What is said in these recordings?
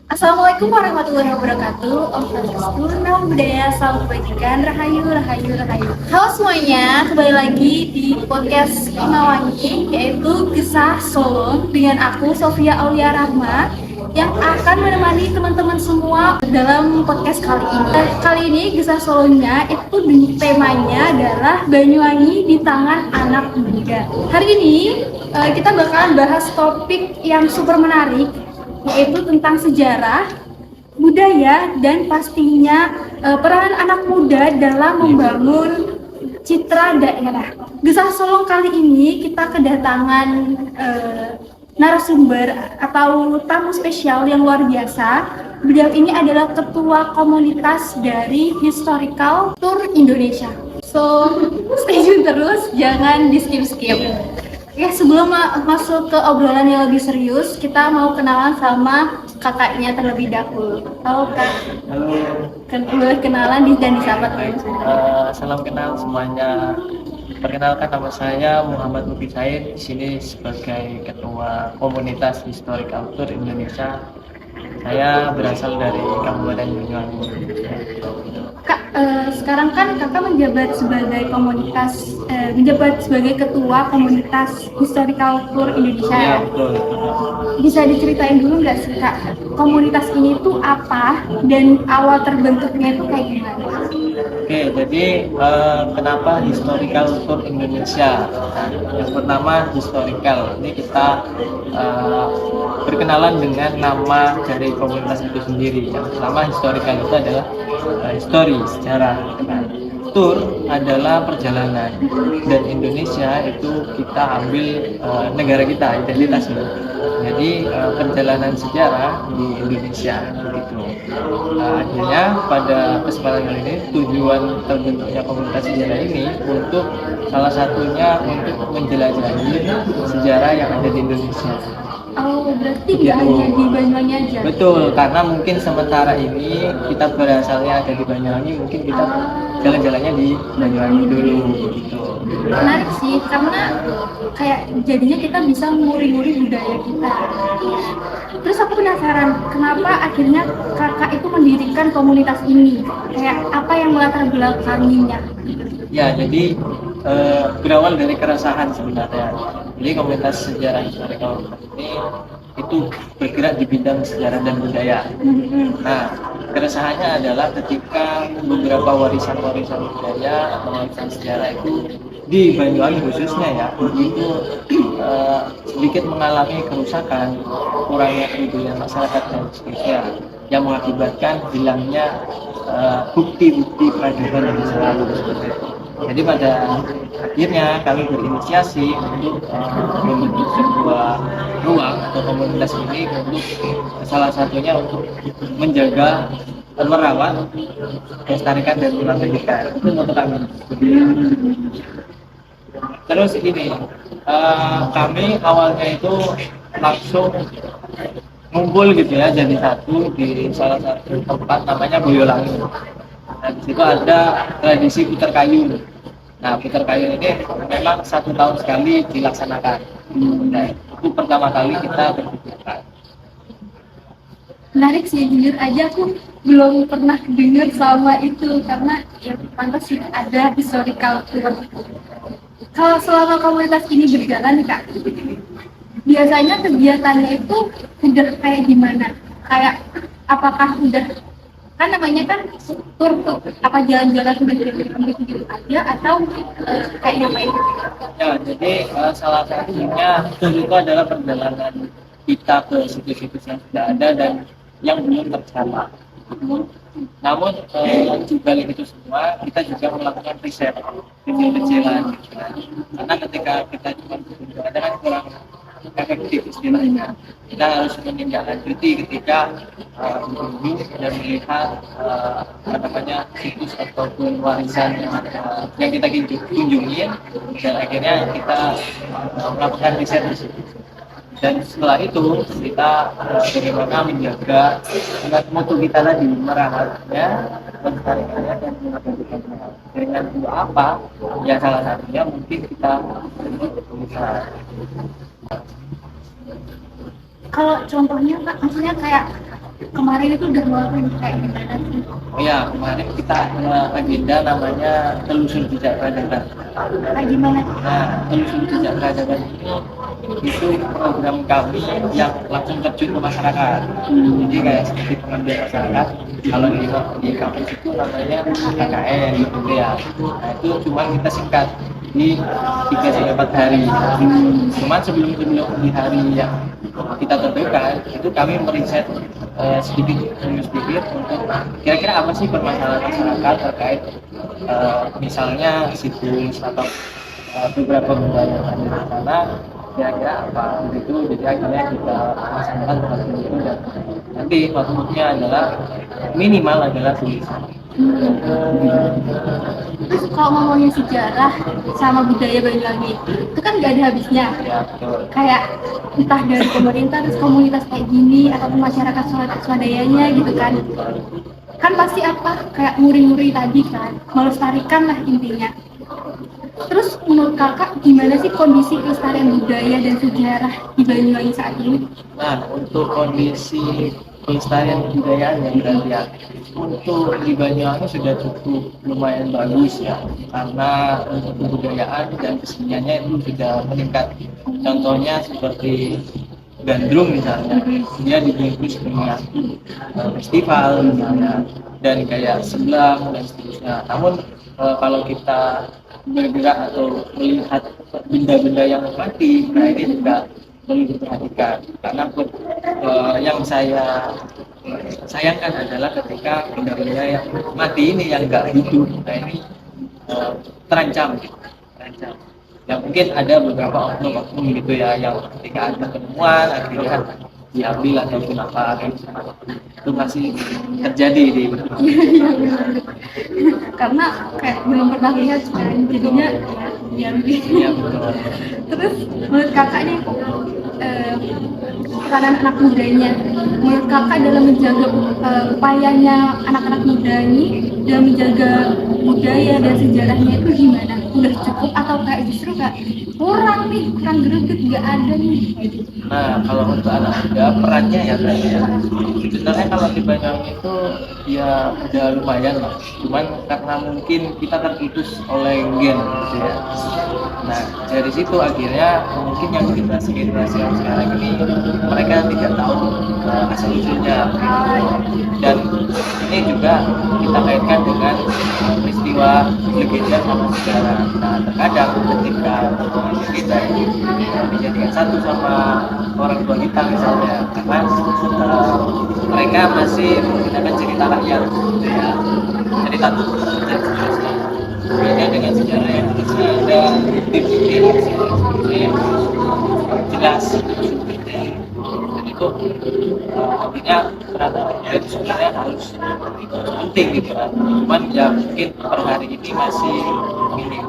Assalamualaikum warahmatullahi wabarakatuh. Om Swastiastu, Namo Buddhaya, Salam Kebajikan, Rahayu, Rahayu, Rahayu. Halo semuanya, kembali lagi di podcast Imawangi, yaitu Kisah Solo dengan aku Sofia Aulia Rahma yang akan menemani teman-teman semua dalam podcast kali ini. Kali ini Kisah Solonya itu temanya adalah Banyuwangi di tangan anak muda. Hari ini kita bakalan bahas topik yang super menarik, yaitu tentang sejarah, budaya, dan pastinya peran anak muda dalam membangun citra daerah. Gesah Solong kali ini kita kedatangan narasumber atau tamu spesial yang luar biasa. Beliau ini adalah ketua komunitas dari Historical Tour Indonesia. So, stay tune terus, jangan di skip-skip. Ya, sebelum masuk ke obrolan yang lebih serius, kita mau kenalan sama kakaknya terlebih dahulu. Halo kak. Halo, Boleh kenalan dan disapa dulu. salam kenal semuanya. Perkenalkan, nama saya Muhammad Lubi Said. Di sini sebagai ketua komunitas Historical Tour Indonesia. Saya berasal dari Kabupaten Banyuwangi. Kak, sekarang kan kakak menjabat sebagai ketua komunitas Historical Tour Indonesia. Iya, betul. Bisa diceritain dulu nggak sih kak, komunitas ini tuh apa dan awal terbentuknya itu kayak gimana? Oke, jadi kenapa Historical Tour Indonesia? Nah, yang pertama historical. Ini kita berkenalan dengan nama dari komunitas itu sendiri. Yang pertama historical itu adalah history, sejarah. Nah, tour adalah perjalanan, dan Indonesia itu kita ambil negara kita, identitasnya. Jadi perjalanan sejarah di Indonesia begitu. Akhirnya pada kesempatan kali ini tujuan terbentuknya komunitas sejarah ini untuk salah satunya untuk menjelajahi sejarah yang ada di Indonesia. Oh, berarti nggak hanya di Banyuwangi aja? Betul, karena mungkin sementara ini kita berasalnya ada di Banyuwangi, mungkin kita jalan-jalannya di Banyuwangi dulu gitu. Menarik sih, karena kayak jadinya kita bisa nguri-nguri budaya kita. Terus aku penasaran, kenapa akhirnya kakak itu mendirikan komunitas ini? Kayak apa yang melatar belakanginya? Ya, jadi berawal dari keresahan sebenarnya. Jadi komunitas sejarah historical ini itu bergerak di bidang sejarah dan budaya. Nah, keresahannya adalah ketika beberapa warisan-warisan budaya atau warisan sejarah itu di Banyuwangi khususnya ya, itu sedikit mengalami kerusakan, kurangnya kepedulian masyarakat dan seterusnya, yang mengakibatkan hilangnya bukti-bukti peradaban yang selalu seperti itu. Jadi pada akhirnya kami berinisiasi untuk membentuk sebuah ruang atau komunitas ini untuk salah satunya untuk menjaga, merawat, melestarikan dan melanjutkan. Itu moto kami. Terus ini kami awalnya itu langsung ngumpul gitu ya, jadi satu di salah satu tempat namanya Boyolali. Nah, di situ ada tradisi putar kayu. Nah, putar kayu ini memang 1 tahun sekali dilaksanakan. Nah, itu pertama kali kita berputar. Menarik sih, jujur aja aku belum pernah dengar sama itu, karena ya pantas sih ada historical tour. Kalau selama komunitas ini berjalan nih kak, biasanya kegiatannya itu udah kayak gimana? Kayak apakah udah, kan namanya kan tur tuh, apa jalan-jalan sudah gitu aja atau kayak ngapain? Ya, jadi salah satunya itu adalah perjalanan kita ke situs-situs yang sudah ada dan yang belum tercatat. Namun di balik itu semua kita juga melakukan riset kecil-kecilan. Karena ketika kita cuma berkunjung ada kan kurang efektif istilahnya. Kita harus menindaklanjuti ketika berkunjung dan melihat situs ataupun warisan yang kita kunjungin, dan akhirnya kita melakukan riset di situ. Dan setelah itu kita bagaimana menjaga dengan mutu kita tadi, merawatnya, melestarikannya dan mengabadikannya. Dengan dua apa? Ya salah satunya mungkin kita bisa. Kalau contohnya kak, maksudnya kayak kemarin itu udah ngeluarin kayak gimana sih? Oh ya, kemarin kita ada agenda namanya telusur jejak peradaban. Kayak gimana? Nah, telusur jejak peradaban itu program kami yang langsung terjun ke masyarakat. Jadi kayak seperti pengabdian masyarakat. Kalau di kampus itu namanya KKN gitu ya. Nah itu cuma kita singkat di 3 sampai 4 hari. Cuman sebelum di hari yang kita tentukan itu kami meriset sedikit untuk kira-kira apa sih permasalahan masyarakat terkait misalnya situs atau beberapa benda yang ada di sana kira-kira apa begitu. Jadi akhirnya kita laksanakan waktu itu dan nanti maksudnya adalah minimal adalah tulisan. Terus kalau ngomongin sejarah sama budaya Banyuwangi itu kan gak ada habisnya. Ya betul. Kayak entah dari pemerintah terus komunitas kayak gini ataupun masyarakat swadayanya gitu kan. Kan pasti apa kayak muri-muri tadi kan melestarikan lah intinya. Terus menurut kakak gimana sih kondisi kelestarian budaya dan sejarah di Banyuwangi saat ini? Nah untuk kondisi pelestarian kebudayaan yang berarti ya untuk di Banyuwangi sudah cukup lumayan bagus ya, karena untuk kebudayaan dan keseniannya itu sudah meningkat. Contohnya seperti Gandrung misalnya, dia dibungkus dengan festival misalnya, dan kayak sebelang dan seterusnya. Namun kalau kita bergerak atau melihat benda-benda yang mati, nah ini juga perlu diperhatikan, karena yang saya sayangkan adalah ketika benda-benda yang mati ini yang nggak hidup, nah ini terancam. Ya mungkin ada beberapa oknum-oknum gitu ya yang ketika ada penemuan akhirnya diambil ataupun apa itu masih terjadi di Karena kayak belum pernah lihat kan jadinya diambil. ya, betul. Terus menurut kakak nih peranan anak mudanya, menurut kakak dalam menjaga upayanya anak-anak muda ini dalam menjaga budaya dan sejarahnya itu gimana? Udah cukup atau kayak justru kayak kurang greget nggak ada nih kayak gitu? Nah kalau untuk anak muda perannya ya berarti ya sebenarnya kalau di Banyuwangi itu ya udah lumayan lah, cuman karena mungkin kita terputus oleh gen gitu ya. Nah dari situ akhirnya mungkin yang generasi yang sekarang ini mereka tidak tahu asal usulnya, dan ini juga kita kaitkan dengan peristiwa legenda sama sejarah. Nah terkadang ketika kita dijadikan satu sama orang tua kita misalnya, karena mereka masih menggunakan cerita rakyat, cerita beda dengan sejarah yang masih ada bukti-bukti yang jelas. Dan itu artinya ternyata itu sebenarnya harus penting gitu kan, cuman ya mungkin per hari ini masih minim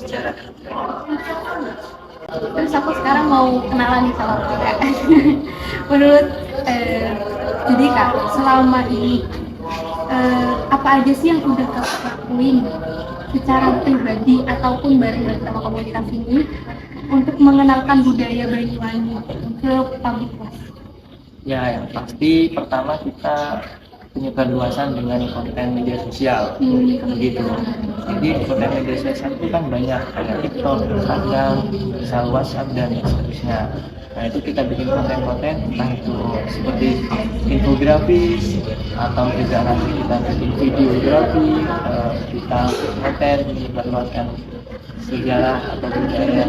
sejarah. Terus aku sekarang mau kenalan nih sama kakak. Menurut jadi kak selama ini apa aja sih yang udah kakak lakuin secara pribadi ataupun bareng sama komunitas ini untuk mengenalkan budaya Banyuwangi ke publik? Ya yang pasti pertama kita penyebar luasan dengan konten media sosial begitu. Jadi konten media sosial itu kan banyak, ada TikTok, Instagram, misal WhatsApp dan seterusnya. Nah itu kita bikin konten-konten entah itu seperti infografis atau juga nanti kita bikin videografi, kita konten menyebarluaskan sejarah atau budaya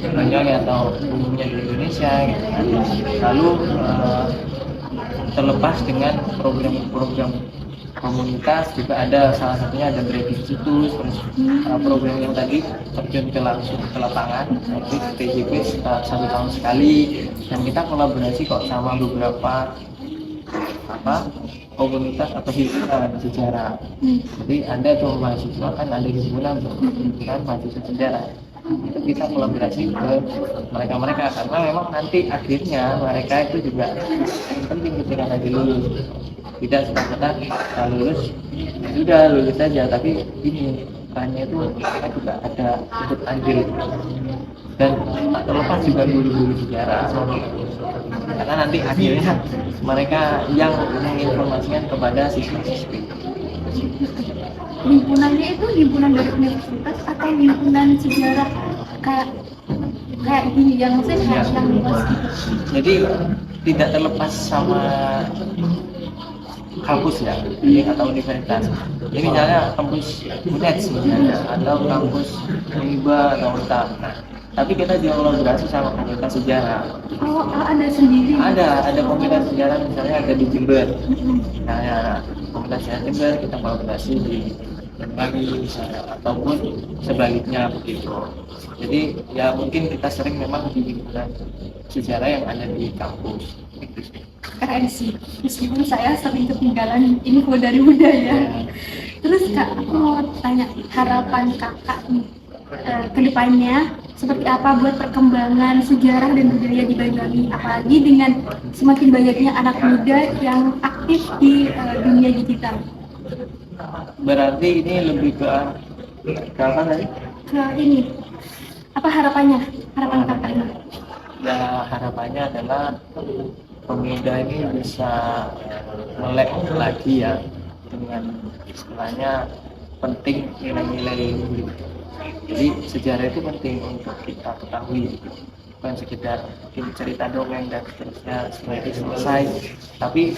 Banyuwangi atau umumnya di Indonesia gitu. Lalu terlepas dengan program-program komunitas juga ada, salah satunya ada branding situs, terus program yang tadi terjun langsung ke lapangan, itu TJP 1 tahun sekali, dan kita kolaborasi kok sama beberapa komunitas atau himpunan sejarah. Jadi ada tuh mahasiswa kan ada himpunan mahasiswa sejarah, itu kita kolaborasi ke mereka karena memang nanti akhirnya mereka itu juga yang penting ketika lagi lulus, tidak semata lulus sudah lulus saja, tapi ini perannya itu mereka juga ada ikut andil, dan tak terlepas juga guru-guru sejarah, karena nanti akhirnya mereka yang menginformasikan kepada siswa-siswi. Himpunannya itu himpunan dari universitas atau himpunan sejarah kayak kayak gini yang maksudnya kayak yang luas gitu? Jadi tidak terlepas sama kampus ya, atau universitas. Jadi misalnya kampus UNED misalnya, atau kampus UNIBA atau UNTAP. Nah, tapi kita juga kolaborasi sama komunitas sejarah. Oh, ada sendiri? Ada komunitas sejarah, misalnya ada di Jember. Nah, komunitas sejarah Jember kita kolaborasi di Bali misalnya, ataupun sebaliknya begitu. Jadi ya mungkin kita sering memang di lingkungan sejarah yang ada di kampus. Keren sih, meskipun saya sering ketinggalan info dari budaya. Terus Kak, aku mau tanya harapan Kakak nih ke depannya seperti apa buat perkembangan sejarah dan budaya di Banyuwangi, apalagi dengan semakin banyaknya anak muda yang aktif di dunia digital. Berarti ini lebih ke apa tadi? Ke ini, apa harapan Kakak ini? Ya harapannya adalah pemuda ini bisa melek lagi ya, dengan istilahnya penting nilai-nilai luhur. Jadi sejarah itu penting untuk kita ketahui, bukan sekedar mungkin cerita dongeng dan seterusnya setelah itu selesai, tapi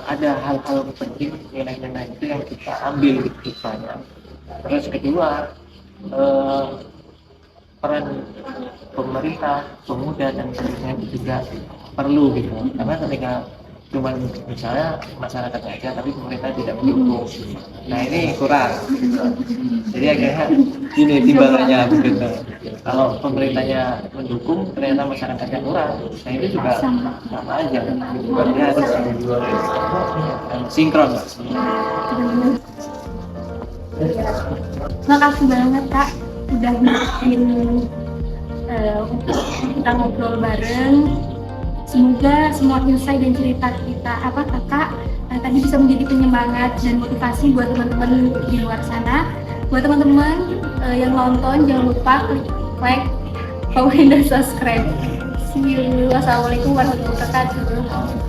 ada hal-hal penting, nilai-nilai itu yang kita ambil di kehidupannya. Terus kedua, peran pemerintah, pemuda dan seterusnya itu juga perlu gitu, karena ketika cuma misalnya masyarakat aja tapi pemerintah tidak mendukung, nah ini kurang. Jadi akhirnya ini timbangannya begitu, kalau pemerintahnya mendukung ternyata masyarakatnya kurang, nah ini juga sama aja, berarti harus sinkron. Makasih banget Kak udah bikin kita ngobrol bareng. Semoga semua insight dan cerita kita Kakak tadi bisa menjadi penyemangat dan motivasi buat teman-teman di luar sana. Buat teman-teman yang nonton, jangan lupa klik like, comment, dan subscribe. See you. Wassalamualaikum warahmatullahi wabarakatuh.